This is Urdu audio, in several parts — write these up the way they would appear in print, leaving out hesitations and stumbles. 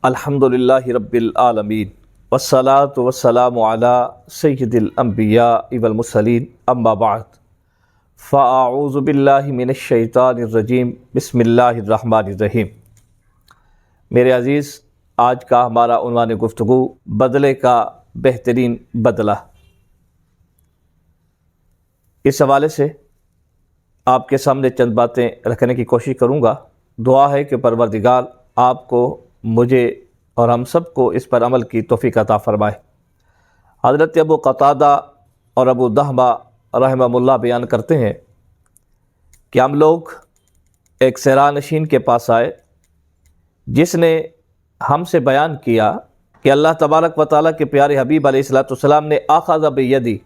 الحمدللہ رب العالمین والصلاة والسلام علی سید الانبیاء والمرسلین اما بعد فاعوذ باللہ من الشیطان الرجیم بسم اللہ الرحمن الرحیم۔ میرے عزیز، آج کا ہمارا عنوان گفتگو بدلے کا بہترین بدلہ۔ اس حوالے سے آپ کے سامنے چند باتیں رکھنے کی کوشش کروں گا۔ دعا ہے کہ پروردگار آپ کو، مجھے اور ہم سب کو اس پر عمل کی توفیق عطا فرمائے۔ حضرت ابو قتادہ اور ابو دحمہ رحمہ اللہ بیان کرتے ہیں کہ ہم لوگ ایک صحرا نشین کے پاس آئے جس نے ہم سے بیان کیا کہ اللہ تبارک و تعالیٰ کے پیارے حبیب علیہ السلام نے اخذ بیدی،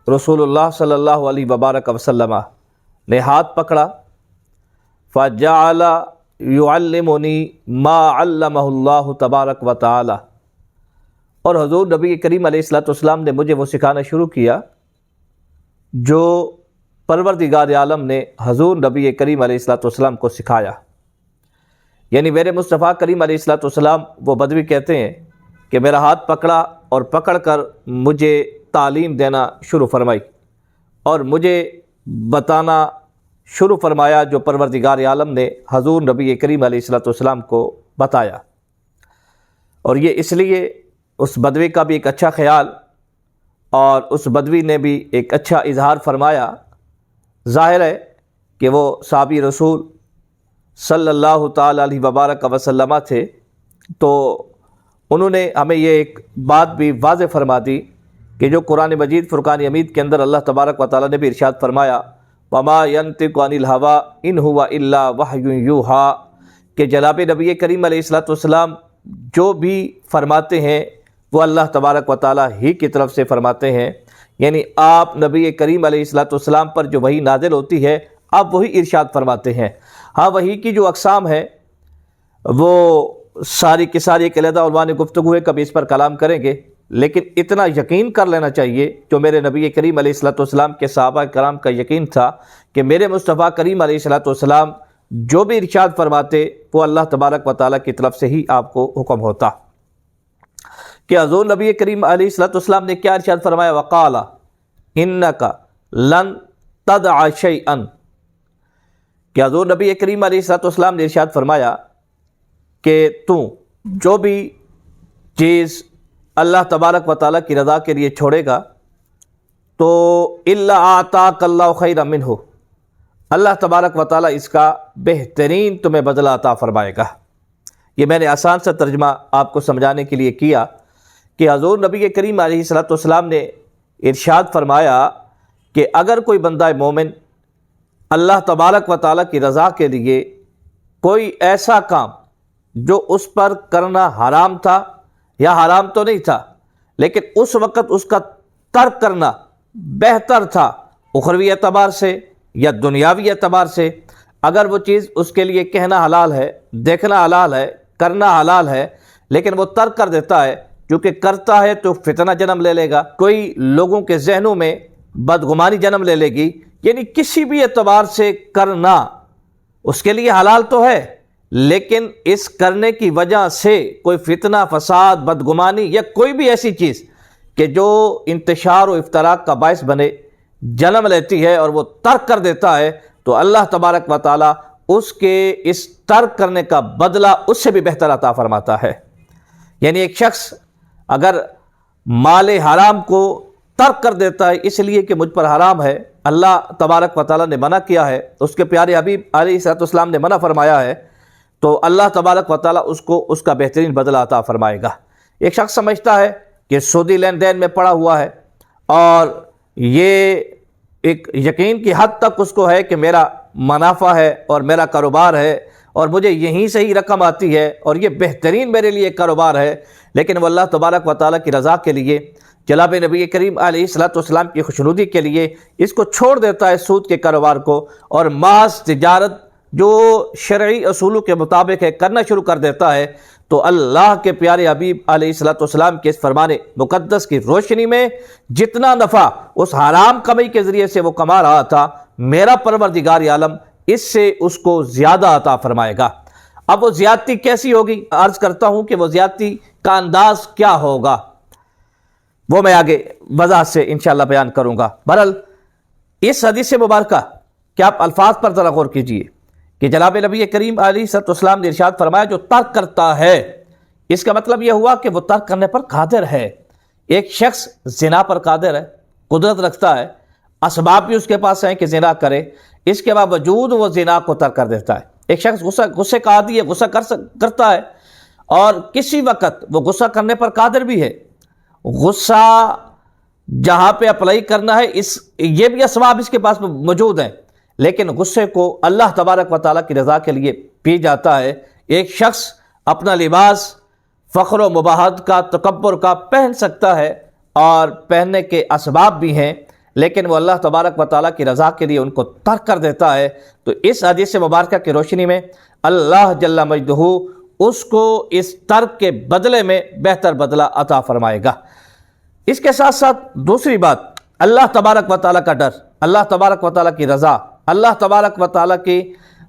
رسول اللہ صلی اللہ علیہ وبارک وسلم نے ہاتھ پکڑا، فجعل یعلمنی ما علمہ اللہ تبارک و تعالی، اور حضور نبی کریم علیہ السلام نے مجھے وہ سکھانا شروع کیا جو پروردگار عالم نے حضور نبی کریم علیہ السلام کو سکھایا۔ یعنی میرے مصطفیٰ کریم علیہ السلام، وہ بدوی کہتے ہیں کہ میرا ہاتھ پکڑا اور پکڑ کر مجھے تعلیم دینا شروع فرمائی اور مجھے بتانا شروع فرمایا جو پروردگار عالم نے حضور نبی کریم علیہ السلام کو بتایا۔ اور یہ اس لیے اس بدوی کا بھی ایک اچھا خیال اور اس بدوی نے بھی ایک اچھا اظہار فرمایا۔ ظاہر ہے کہ وہ صحابی رسول صلی اللہ تعالی علیہ وبارک وسلم تھے، تو انہوں نے ہمیں یہ ایک بات بھی واضح فرما دی کہ جو قرآن مجید فرقان حمید کے اندر اللہ تبارک و تعالیٰ نے بھی ارشاد فرمایا، وما ينطق عن الهوى ان هو الا وحی یوحى، کہ جناب نبی کریم علیہ السلام جو بھی فرماتے ہیں وہ اللہ تبارک و تعالیٰ ہی کی طرف سے فرماتے ہیں۔ یعنی آپ نبی کریم علیہ السلام پر جو وحی نازل ہوتی ہے آپ وہی ارشاد فرماتے ہیں۔ ہاں، وحی کی جو اقسام ہیں وہ ساری کی ساری ایک علیحدہ عنوان گفتگو ہے، کبھی اس پر کلام کریں گے، لیکن اتنا یقین کر لینا چاہیے جو میرے نبی کریم علیہ السلام کے صحابہ کرام کا یقین تھا کہ میرے مصطفیٰ کریم علیہ السلام جو بھی ارشاد فرماتے وہ اللہ تبارک و تعالیٰ کی طرف سے ہی آپ کو حکم ہوتا۔ کہ حضور نبی کریم علیہ السلام نے کیا ارشاد فرمایا؟ وقال انک لن تدع شیئا، کہ حضور نبی کریم علیہ السلام نے ارشاد فرمایا کہ تو جو بھی چیز اللہ تبارک و تعالیٰ کی رضا کے لیے چھوڑے گا تو الا اعطاک اللہ خیرا منہ، اللہ تبارک و تعالیٰ اس کا بہترین تمہیں بدلہ عطا فرمائے گا۔ یہ میں نے آسان سا ترجمہ آپ کو سمجھانے کے لیے کیا کہ حضور نبی کریم علیہ السلام نے ارشاد فرمایا کہ اگر کوئی بندہ مومن اللہ تبارک و تعالیٰ کی رضا کے لیے کوئی ایسا کام جو اس پر کرنا حرام تھا یا حرام تو نہیں تھا لیکن اس وقت اس کا ترک کرنا بہتر تھا اخروی اعتبار سے یا دنیاوی اعتبار سے، اگر وہ چیز اس کے لیے کہنا حلال ہے، دیکھنا حلال ہے، کرنا حلال ہے، لیکن وہ ترک کر دیتا ہے کیونکہ کرتا ہے تو فتنہ جنم لے لے گا، کوئی لوگوں کے ذہنوں میں بدگمانی جنم لے لے گی، یعنی کسی بھی اعتبار سے کرنا اس کے لیے حلال تو ہے لیکن اس کرنے کی وجہ سے کوئی فتنہ، فساد، بدگمانی یا کوئی بھی ایسی چیز کہ جو انتشار و افتراق کا باعث بنے جنم لیتی ہے اور وہ ترک کر دیتا ہے، تو اللہ تبارک و تعالیٰ اس کے اس ترک کرنے کا بدلہ اس سے بھی بہتر عطا فرماتا ہے۔ یعنی ایک شخص اگر مال حرام کو ترک کر دیتا ہے اس لیے کہ مجھ پر حرام ہے، اللہ تبارک و تعالیٰ نے منع کیا ہے، اس کے پیارے حبیب علیہ السلام نے منع فرمایا ہے، تو اللہ تبارک و تعالیٰ اس کو اس کا بہترین بدلہ عطا فرمائے گا۔ ایک شخص سمجھتا ہے کہ سودی لین دین میں پڑا ہوا ہے اور یہ ایک یقین کی حد تک اس کو ہے کہ میرا منافع ہے اور میرا کاروبار ہے اور مجھے یہیں سے ہی رقم آتی ہے اور یہ بہترین میرے لیے کاروبار ہے، لیکن وہ اللہ تبارک و تعالیٰ کی رضا کے لیے، جناب نبی کریم علیہ السلام کی خوشنودی کے لیے اس کو چھوڑ دیتا ہے، سود کے کاروبار کو، اور محض تجارت جو شرعی اصولوں کے مطابق ہے کرنا شروع کر دیتا ہے، تو اللہ کے پیارے حبیب علیہ السلام کے اس فرمان مقدس کی روشنی میں جتنا نفع اس حرام کمائی کے ذریعے سے وہ کما رہا تھا، میرا پروردگار عالم اس سے اس کو زیادہ عطا فرمائے گا۔ اب وہ زیادتی کیسی ہوگی؟ عرض کرتا ہوں کہ وہ زیادتی کا انداز کیا ہوگا، وہ میں آگے وضاحت سے انشاءاللہ بیان کروں گا۔ بہرحال اس حدیث مبارکہ کہ آپ الفاظ پر ذرا غور کیجئے کہ جناب نبی کریم علیہ الصلوۃ والسلام نے ارشاد فرمایا جو ترک کرتا ہے، اس کا مطلب یہ ہوا کہ وہ ترک کرنے پر قادر ہے۔ ایک شخص زنا پر قادر ہے، قدرت رکھتا ہے، اسباب بھی اس کے پاس ہیں کہ زنا کرے، اس کے باوجود وہ زنا کو ترک کر دیتا ہے۔ ایک شخص غصے کا عادی ہے، غصہ کرتا ہے، اور کسی وقت وہ غصہ کرنے پر قادر بھی ہے۔ غصہ جہاں پہ اپلائی کرنا ہے یہ بھی اسباب اس کے پاس موجود ہیں، لیکن غصے کو اللہ تبارک و تعالیٰ کی رضا کے لیے پی جاتا ہے۔ ایک شخص اپنا لباس فخر و مباحت کا، تکبر کا پہن سکتا ہے، اور پہننے کے اسباب بھی ہیں، لیکن وہ اللہ تبارک و تعالیٰ کی رضا کے لیے ان کو ترک کر دیتا ہے۔ تو اس حدیث مبارکہ کی روشنی میں اللہ جل مجدہ اس کو اس ترک کے بدلے میں بہتر بدلہ عطا فرمائے گا۔ اس کے ساتھ ساتھ دوسری بات، اللہ تبارک و تعالیٰ کا ڈر، اللہ تبارک و تعالیٰ کی رضا، اللہ تبارک و تعالیٰ کی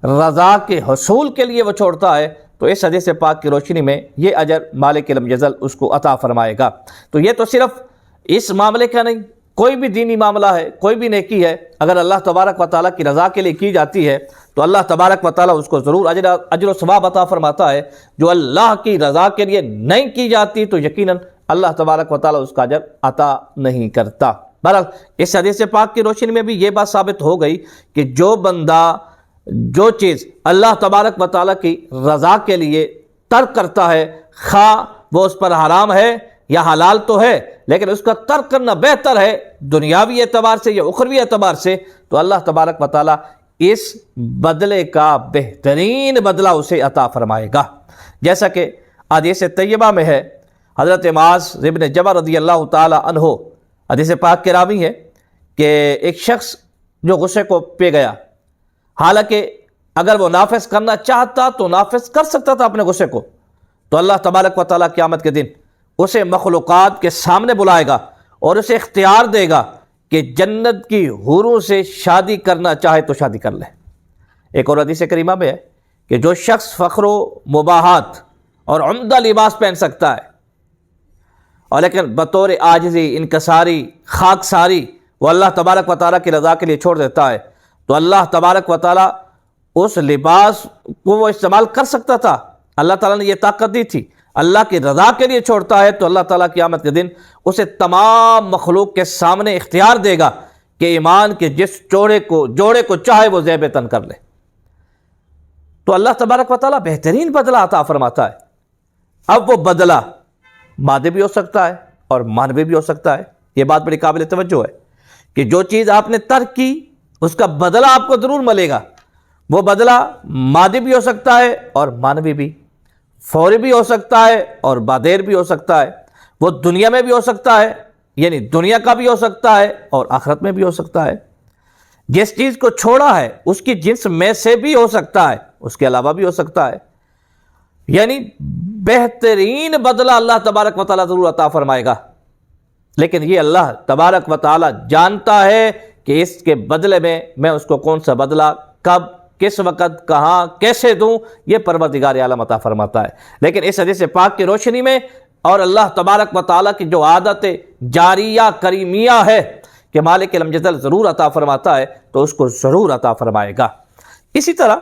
رضا کے حصول کے لیے وہ چھوڑتا ہے، تو اس حدیث پاک کی روشنی میں یہ اجر مالک لم یزل اس کو عطا فرمائے گا۔ تو یہ تو صرف اس معاملے کا نہیں، کوئی بھی دینی معاملہ ہے، کوئی بھی نیکی ہے، اگر اللہ تبارک و تعالیٰ کی رضا کے لیے کی جاتی ہے تو اللہ تبارک و تعالیٰ اس کو ضرور اجر و ثواب عطا فرماتا ہے۔ جو اللہ کی رضا کے لیے نہیں کی جاتی تو یقیناً اللہ تبارک و تعالیٰ اس کا اجر عطا نہیں کرتا۔ بہرحال اس حدیث پاک کی روشنی میں بھی یہ بات ثابت ہو گئی کہ جو بندہ جو چیز اللہ تبارک و تعالیٰ کی رضا کے لیے ترک کرتا ہے، خواہ وہ اس پر حرام ہے یا حلال تو ہے، لیکن اس کا ترک کرنا بہتر ہے دنیاوی اعتبار سے یا اخروی اعتبار سے، تو اللہ تبارک و تعالیٰ اس بدلے کا بہترین بدلہ اسے عطا فرمائے گا۔ جیسا کہ حدیث طیبہ میں ہے، حضرت معاذ بن جبل رضی اللہ تعالی عنہ حدیث پاک کے راوی ہے کہ ایک شخص جو غصے کو پی گیا، حالانکہ اگر وہ نافذ کرنا چاہتا تو نافذ کر سکتا تھا اپنے غصے کو، تو اللہ تبارک و تعالیٰ قیامت کے دن اسے مخلوقات کے سامنے بلائے گا اور اسے اختیار دے گا کہ جنت کی حوروں سے شادی کرنا چاہے تو شادی کر لے۔ ایک اور حدیث کریمہ میں ہے کہ جو شخص فخر و مباحات اور عمدہ لباس پہن سکتا ہے اور لیکن بطور عاجزی، انکساری، خاکساری وہ اللہ تبارک و تعالیٰ کی رضا کے لیے چھوڑ دیتا ہے، تو اللہ تبارک و تعالیٰ اس لباس کو وہ استعمال کر سکتا تھا، اللہ تعالیٰ نے یہ طاقت دی تھی، اللہ کی رضا کے لیے چھوڑتا ہے تو اللہ تعالیٰ قیامت کے دن اسے تمام مخلوق کے سامنے اختیار دے گا کہ ایمان کے جس جوڑے کو چاہے وہ زیب تن کر لے۔ تو اللہ تبارک و تعالیٰ بہترین بدلہ عطا فرماتا ہے۔ اب وہ بدلہ مادی بھی ہو سکتا ہے اور معنوی بھی ہو سکتا ہے۔ یہ بات بڑی قابل توجہ ہے کہ جو چیز آپ نے ترک کی اس کا بدلہ آپ کو ضرور ملے گا۔ وہ بدلہ مادی بھی ہو سکتا ہے اور معنوی بھی، فوری بھی ہو سکتا ہے اور بعدیر بھی ہو سکتا ہے، وہ دنیا میں بھی ہو سکتا ہے، یعنی دنیا کا بھی ہو سکتا ہے اور آخرت میں بھی ہو سکتا ہے۔ جس چیز کو چھوڑا ہے اس کی جنس میں سے بھی ہو سکتا ہے، اس کے علاوہ بھی ہو سکتا ہے، یعنی بہترین بدلہ اللہ تبارک و تعالیٰ ضرور عطا فرمائے گا۔ لیکن یہ اللہ تبارک و تعالیٰ جانتا ہے کہ اس کے بدلے میں اس کو کون سا بدلہ، کب، کس وقت، کہاں، کیسے دوں، یہ پروردگار عالم عطا فرماتا ہے۔ لیکن اس حدیث پاک کی روشنی میں اور اللہ تبارک و تعالیٰ کی جو عادت جاریہ کریمیہ ہے کہ مالک لم یزل ضرور عطا فرماتا ہے تو اس کو ضرور عطا فرمائے گا۔ اسی طرح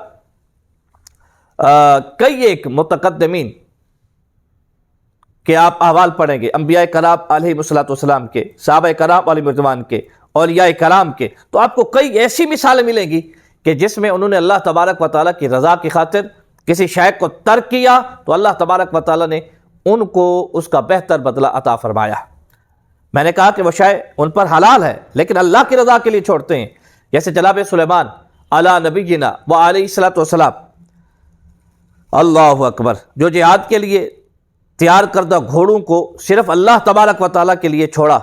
کئی ایک متقدمین کہ آپ احوال پڑھیں گے، انبیاء کرام علیہ السلام کے، صحابہ کرام علیہ رضوان کے، اولیاء کرام کے، تو آپ کو کئی ایسی مثالیں ملیں گی کہ جس میں انہوں نے اللہ تبارک و تعالیٰ کی رضا کی خاطر کسی شے کو ترک کیا تو اللہ تبارک و تعالیٰ نے ان کو اس کا بہتر بدلہ عطا فرمایا۔ میں نے کہا کہ وہ شے ان پر حلال ہے لیکن اللہ کی رضا کے لیے چھوڑتے ہیں، جیسے جناب سلیمان علی نبینا و علیہ الصلوۃ والسلام، اللہ اکبر، جو جہاد کے لیے تیار کردہ گھوڑوں کو صرف اللہ تبارک و تعالیٰ کے لیے چھوڑا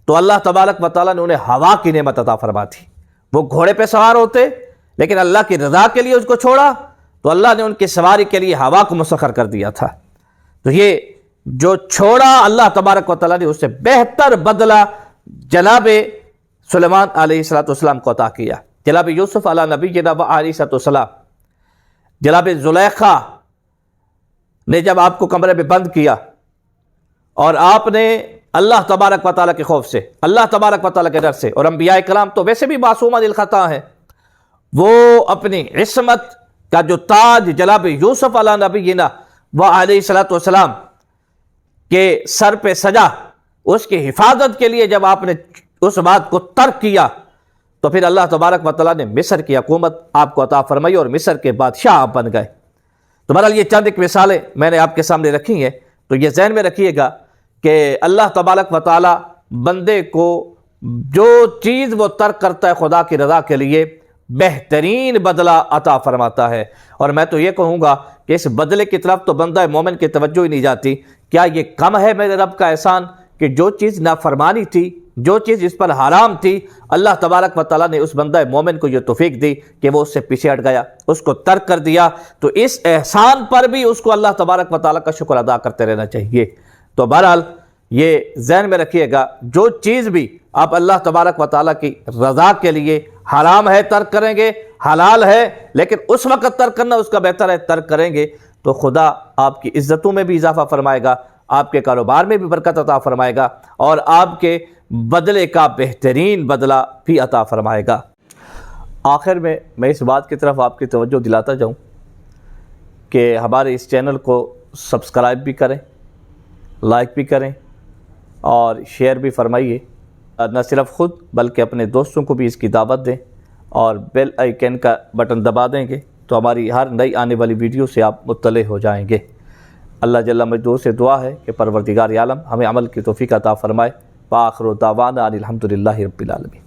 تو اللہ تبارک و تعالیٰ نے انہیں ہوا کی نعمت عطا فرما دی۔ وہ گھوڑے پہ سوار ہوتے لیکن اللہ کی رضا کے لیے اس کو چھوڑا تو اللہ نے ان کی سواری کے لیے ہوا کو مسخر کر دیا تھا۔ تو یہ جو چھوڑا اللہ تبارک و تعالیٰ نے اس سے بہتر بدلہ جناب سلیمان علیہ السلام کو عطا کیا، جناب یوسف علی نبینا و علیہ السلام، جناب زلیخا نے جب آپ کو کمرے میں بند کیا اور آپ نے اللہ تبارک و تعالیٰ کے خوف سے، اللہ تبارک و تعالیٰ کے ڈر سے، اور انبیاء کرام تو ویسے بھی معصوم عن الخطا ہیں، وہ اپنی عصمت کا جو تاج جناب یوسف علی نبینا و علیہ الصلوۃ والسلام کے سر پہ سجا، اس کی حفاظت کے لیے جب آپ نے اس بات کو ترک کیا تو پھر اللہ تبارک و تعالیٰ نے مصر کی حکومت آپ کو عطا فرمائی اور مصر کے بادشاہ آپ بن گئے۔ تو بہرحال یہ چند ایک مثالیں میں نے آپ کے سامنے رکھی ہیں، تو یہ ذہن میں رکھیے گا کہ اللہ تبارک و تعالیٰ بندے کو جو چیز وہ ترک کرتا ہے خدا کی رضا کے لیے بہترین بدلہ عطا فرماتا ہے۔ اور میں تو یہ کہوں گا کہ اس بدلے کی طرف تو بندہ مومن کی توجہ ہی نہیں جاتی۔ کیا یہ کم ہے میرے رب کا احسان کہ جو چیز نافرمانی تھی، جو چیز اس پر حرام تھی، اللہ تبارک و تعالیٰ نے اس بندہ مومن کو یہ توفیق دی کہ وہ اس سے پیچھے ہٹ گیا، اس کو ترک کر دیا، تو اس احسان پر بھی اس کو اللہ تبارک و تعالیٰ کا شکر ادا کرتے رہنا چاہیے۔ تو بہرحال یہ ذہن میں رکھیے گا، جو چیز بھی آپ اللہ تبارک و تعالیٰ کی رضا کے لیے حرام ہے ترک کریں گے، حلال ہے لیکن اس وقت ترک کرنا اس کا بہتر ہے، ترک کریں گے تو خدا آپ کی عزتوں میں بھی اضافہ فرمائے گا، آپ کے کاروبار میں بھی برکت عطا فرمائے گا، اور آپ کے بدلے کا بہترین بدلہ بھی عطا فرمائے گا۔ آخر میں اس بات کی طرف آپ کی توجہ دلاتا جاؤں کہ ہمارے اس چینل کو سبسکرائب بھی کریں، لائک بھی کریں اور شیئر بھی فرمائیے، نہ صرف خود بلکہ اپنے دوستوں کو بھی اس کی دعوت دیں، اور بیل آئیکن کا بٹن دبا دیں گے تو ہماری ہر نئی آنے والی ویڈیو سے آپ مطلع ہو جائیں گے۔ اللہ جل مجدہ سے دعا ہے کہ پروردگار عالم ہمیں عمل کی توفیق عطا فرمائے۔ وآخر دعوانا ان الحمد للہ رب العالمین۔